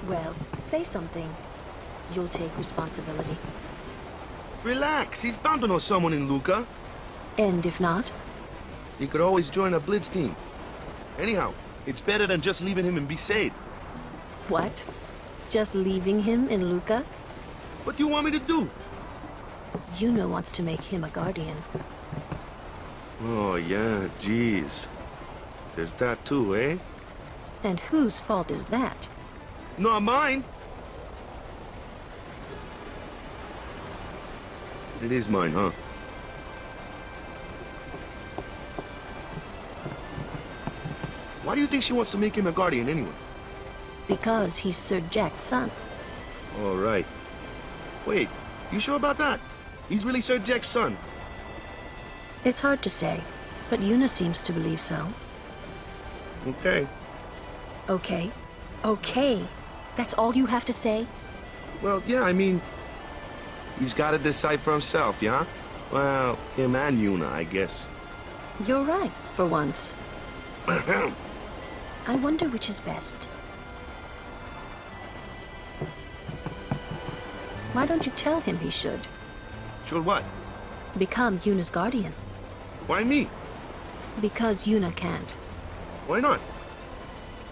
Well, say something. You'll take responsibility. Relax, he's bound to know someone in Luka. And if not? He could always join a Blitz team. Anyhow, it's better than just leaving him in Besaid. What? Just leaving him in Luka? What do you want me to do? Yuna wants to make him a guardian. Oh, yeah, jeez. There's that too, eh? And whose fault is that? Not mine. It is mine, huh? Why do you think she wants to make him a guardian anyway? Because he's Sir Jecht's son. All right. Wait, you sure about that? He's really Sir Jecht's son? It's hard to say, but Yuna seems to believe so. Okay. Okay. Okay. That's all you have to say? Well, yeah, I mean, he's got to decide for himself, yeah? Well, him and Yuna, I guess. You're right, for once. I wonder which is best. Why don't you tell him he should? Should what? Become Yuna's guardian. Why me? Because Yuna can't. Why not?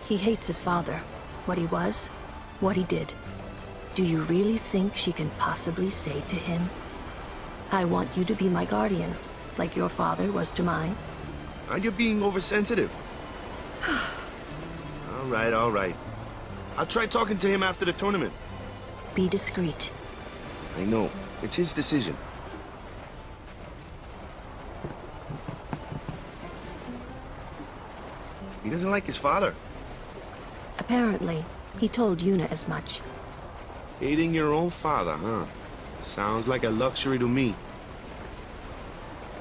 He hates his father. What he was, what he did. Do you really think she can possibly say to him, I want you to be my guardian, like your father was to mine? And you're being oversensitive. All right, all right. I'll try talking to him after the tournament. Be discreet. I know. It's his decision. He doesn't like his father. Apparently, he told Yuna as much. Hating your own father, huh? Sounds like a luxury to me.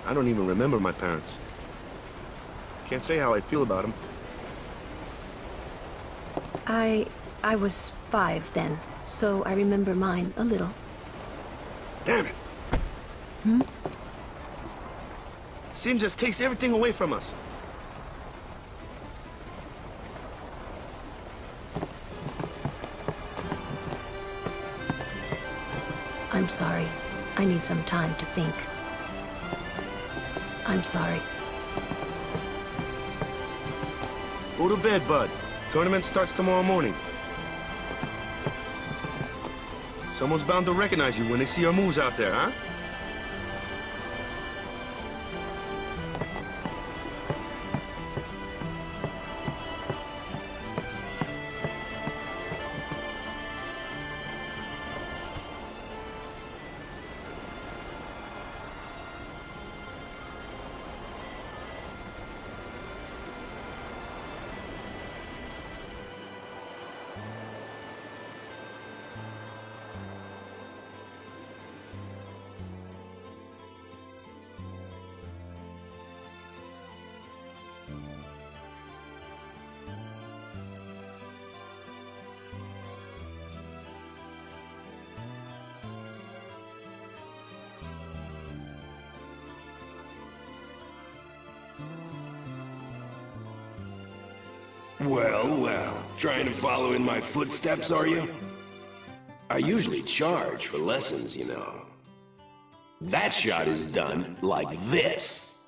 I don't even remember my parents. Can't say how I feel about them. I was 5 then, so I remember mine a little. Damn it! Hmm? Sin just takes everything away from us. I'm sorry. I need some time to think. I'm sorry. Go to bed, bud. Tournament starts tomorrow morning. Someone's bound to recognize you when they see your moves out there, huh? Well, well. Trying to follow in my footsteps, are you? I usually charge for lessons, you know. That shot is done like this.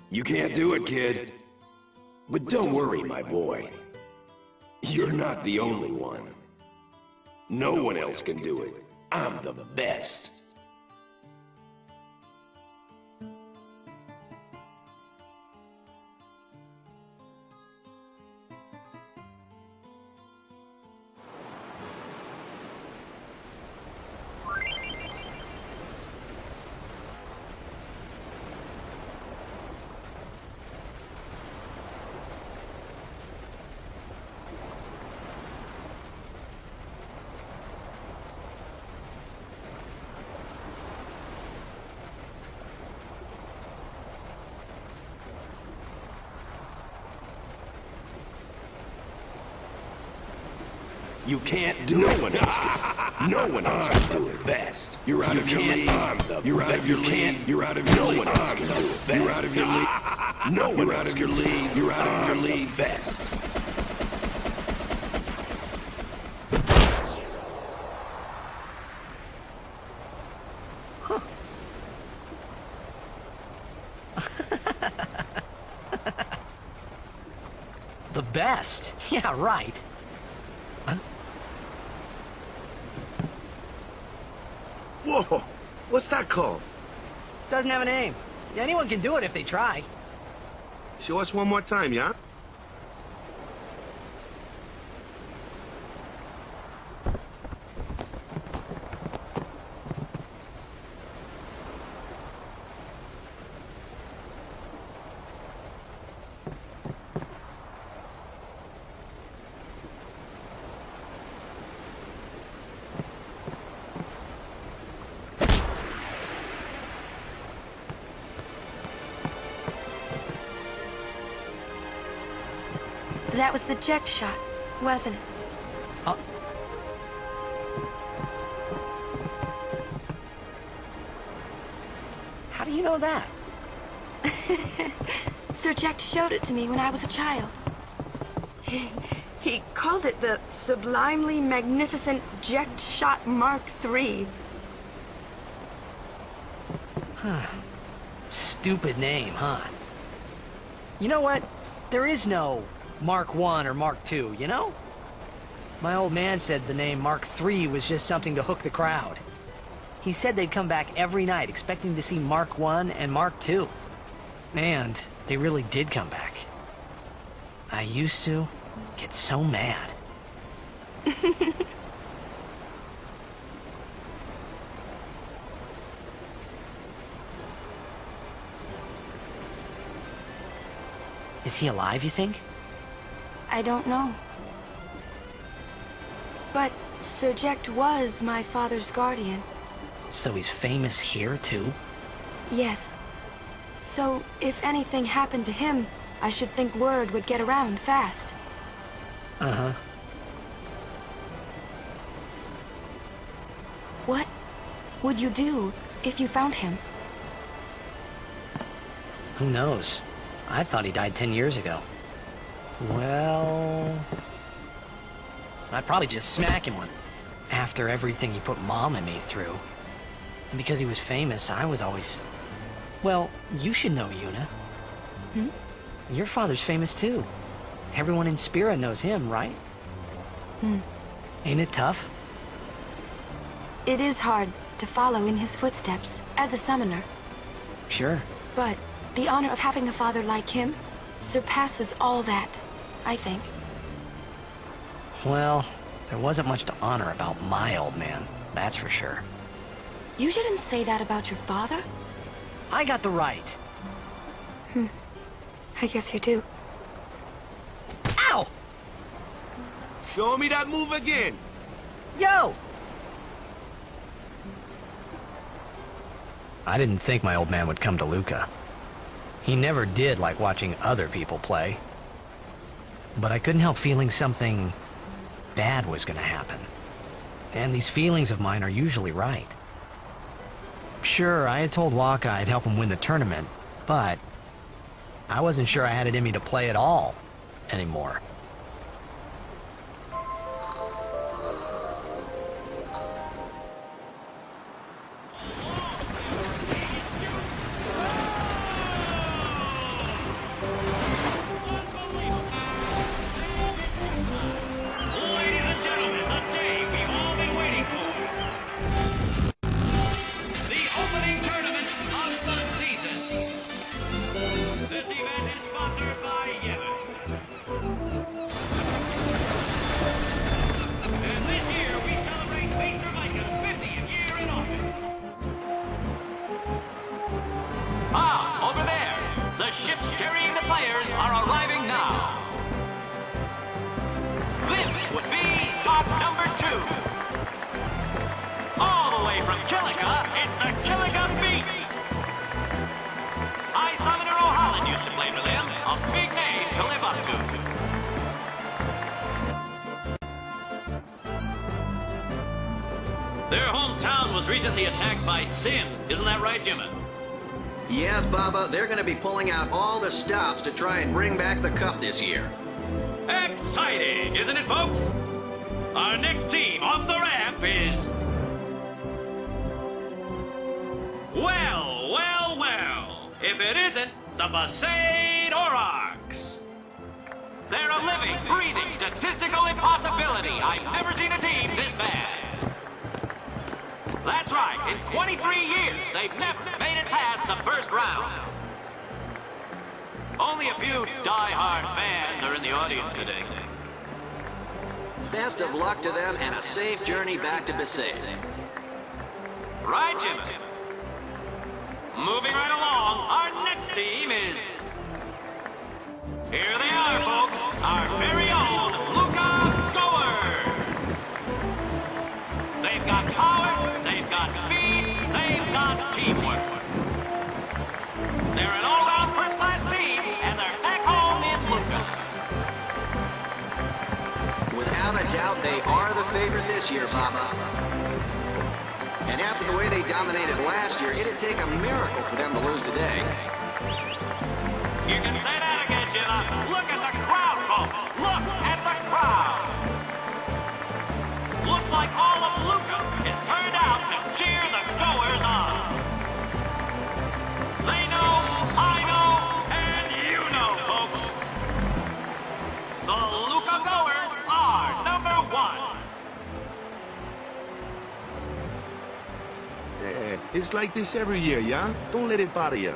You can't do it, kid. But don't worry, my boy. You're not the only one. No one else can do it. I'm the best. You can't do it. No one else can do it best. You're out of your league. You're out of your league. You're out of your league. No one else can do it best. You're out of your league. No one else can lead. You're out of your league best. The best? Yeah, right. Huh? Whoa! What's that called? Doesn't have a name. Anyone can do it if they try. Show us one more time, yeah? That was the Jecht shot, wasn't it? How do you know that? Sir Jecht showed it to me when I was a child. He called it the sublimely magnificent Jecht shot Mark III. Stupid name, huh? You know what? There is no Mark I or Mark II, you know? My old man said the name Mark III was just something to hook the crowd. He said they'd come back every night expecting to see Mark I and Mark II. And they really did come back. I used to get so mad. Is he alive, you think? I don't know. But Sir Jecht was my father's guardian. So he's famous here, too? Yes. So, if anything happened to him, I should think word would get around fast. Uh-huh. What would you do if you found him? Who knows? I thought he died 10 years ago. Well... I'd probably just smack him one. After everything he put Mom and me through. And because he was famous, I was always... Well, you should know Yuna. Hmm? Your father's famous too. Everyone in Spira knows him, right? Hmm. Ain't it tough? It is hard to follow in his footsteps as a summoner. Sure. But the honor of having a father like him surpasses all that, I think. Well, there wasn't much to honor about my old man, that's for sure. You shouldn't say that about your father. I got the right. I guess you do. Ow! Show me that move again. Yo! I didn't think my old man would come to Luka. He never did like watching other people play. But I couldn't help feeling something bad was gonna happen. And these feelings of mine are usually right. Sure, I had told Waka I'd help him win the tournament, but I wasn't sure I had it in me to play at all anymore. Their hometown was recently attacked by sin. Isn't that right, Jimmy? Yes, Baba, they're gonna be pulling out all the stops to try and bring back the cup this year. Exciting, isn't it, folks? Our next team off the ramp is... Well. If it isn't, the Besaid Aurochs. They're a living, breathing, statistical impossibility. I've never seen a team this bad. That's right, in 23 years, they've never made it past the first round. Only a few die-hard fans are in the audience today. Best of luck to them and a safe journey back to Besaid. Right, Jim? Moving right along, our next team is... Here they are, folks, our very own Luka Goers. They've got power, they've got speed, they've got teamwork. They're an all-round first-class team, and they're back home in Luka. Without a doubt, they are the favorite this year, Baba. And after the way they dominated last year, it'd take a miracle for them to lose today. You can say that again, Jimmy. Look at the crowd, folks. Look at the crowd. Looks like all of Luka is turned out to cheer the Goers on. They know, I know, and you know, folks. The Luka Goers are #1. It's like this every year, yeah? Don't let it bother you.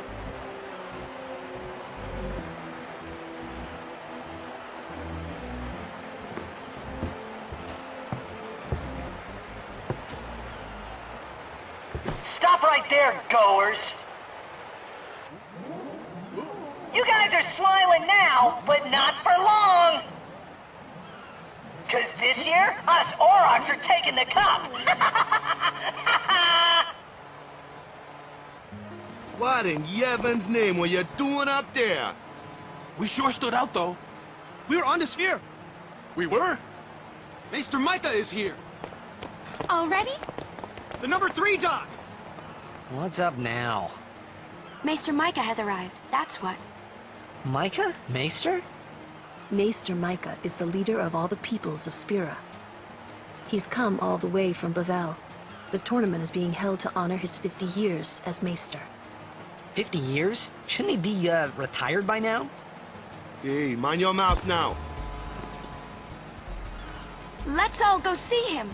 Stop right there, Goers! You guys are smiling now, but not for long! 'Cause this year, us Aurochs are taking the cup! What in Yevon's name were you doing up there? We sure stood out, though. We were on the sphere. We were. Maester Micah is here. Already? The number 3 doc. What's up now? Maester Micah has arrived, that's what. Micah? Maester? Maester Micah is the leader of all the peoples of Spira. He's come all the way from Bavel. The tournament is being held to honor his 50 years as Maester. 50 years? Shouldn't he be, retired by now? Hey, mind your mouth now. Let's all go see him.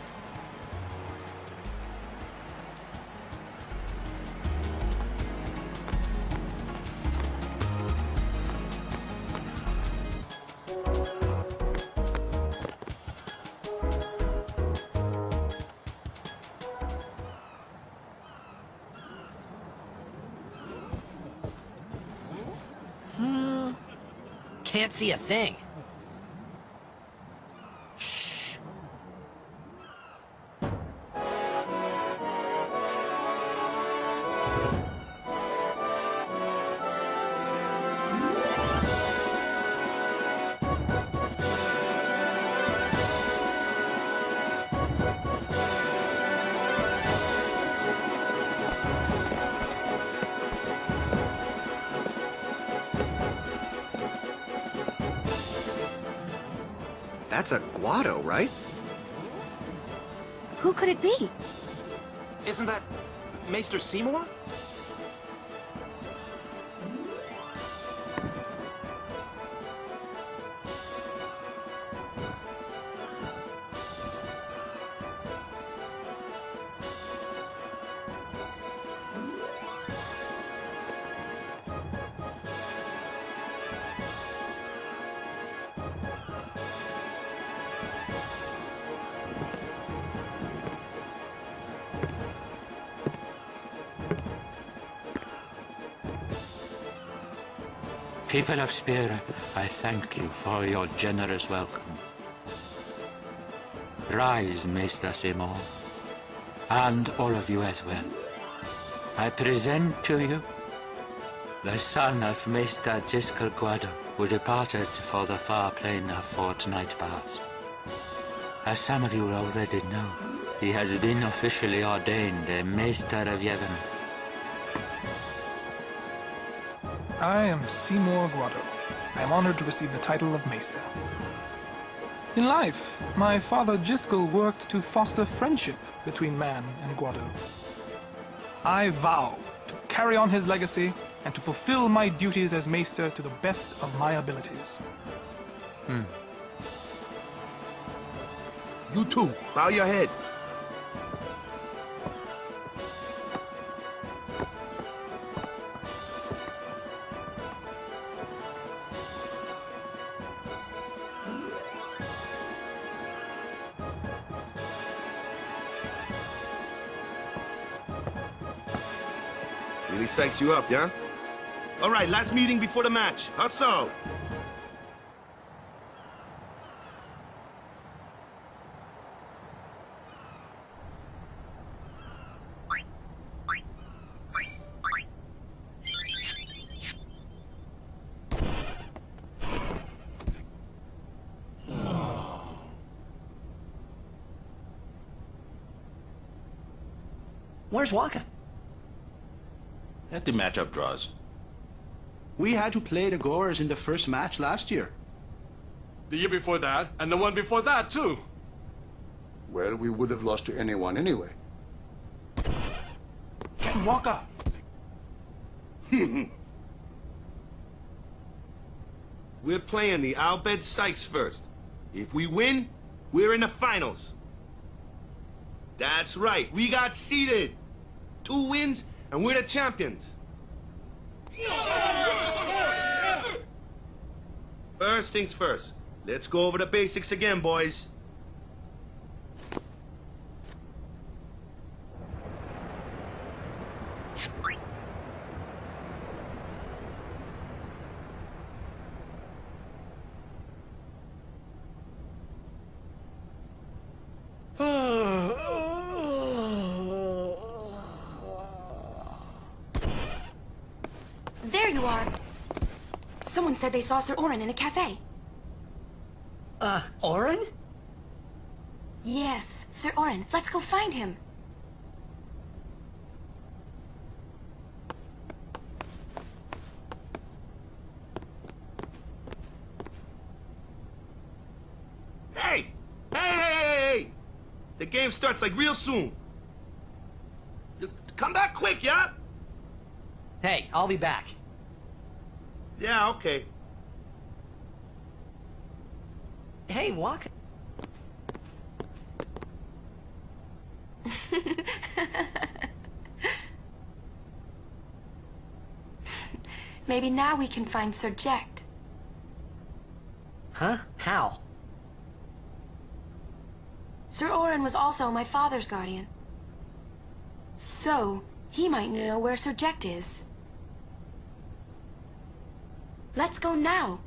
Can't see a thing. Shh. That's a Guado, right? Who could it be? Isn't that Maester Seymour? People of Spira, I thank you for your generous welcome. Rise, Maester Seymour, and all of you as well. I present to you the son of Maester Giskel Guado, who departed for the far plain a fortnight past. As some of you already know, he has been officially ordained a Meister of Yevon. I am Seymour Guado. I am honored to receive the title of Maester. In life, my father Giskel worked to foster friendship between man and Guado. I vow to carry on his legacy and to fulfill my duties as Maester to the best of my abilities. You too. Bow your head. Really psychs you up, yeah? All right, last meeting before the match. Hustle! Where's Waka? At the matchup draws. We had to play the Gorers in the first match last year. The year before that, and the one before that, too. Well, we would have lost to anyone anyway. Get Waka! We're playing the Albed Sykes first. If we win, we're in the finals. That's right, we got seeded. 2 wins, and we're the champions. First things first. Let's go over the basics again, boys. There you are. Someone said they saw Sir Orin in a cafe. Orin? Yes, Sir Orin. Let's go find him. Hey! Hey! The game starts like real soon. Come back quick, yeah? Hey, I'll be back. Yeah, okay. Hey, Waka. Maybe now we can find Sir Jecht. Huh? How? Sir Orin was also my father's guardian. So, he might know where Sir Jecht is. Let's go now.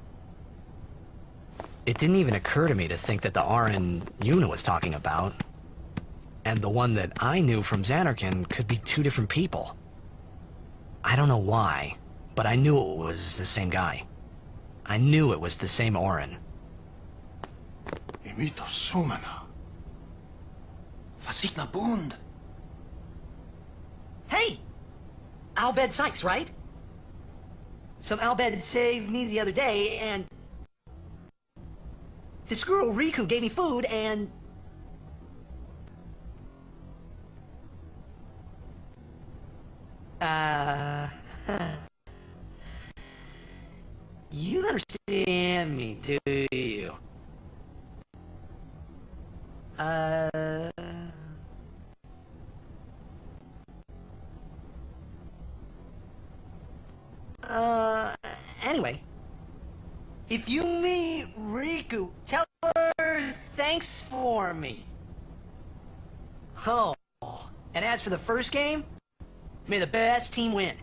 It didn't even occur to me to think that the Orin Yuna was talking about and the one that I knew from Xanarkand could be 2 different people. I don't know why, but I knew it was the same guy. I knew it was the same Orin. Imito Sumana. Fasikna Bund. Hey! Albed Sykes, right? Some Albed saved me the other day, and this girl Riku gave me food, and you don't understand me, do you? Anyway, if you meet Riku, tell her thanks for me. Oh, and as for the first game, may the best team win.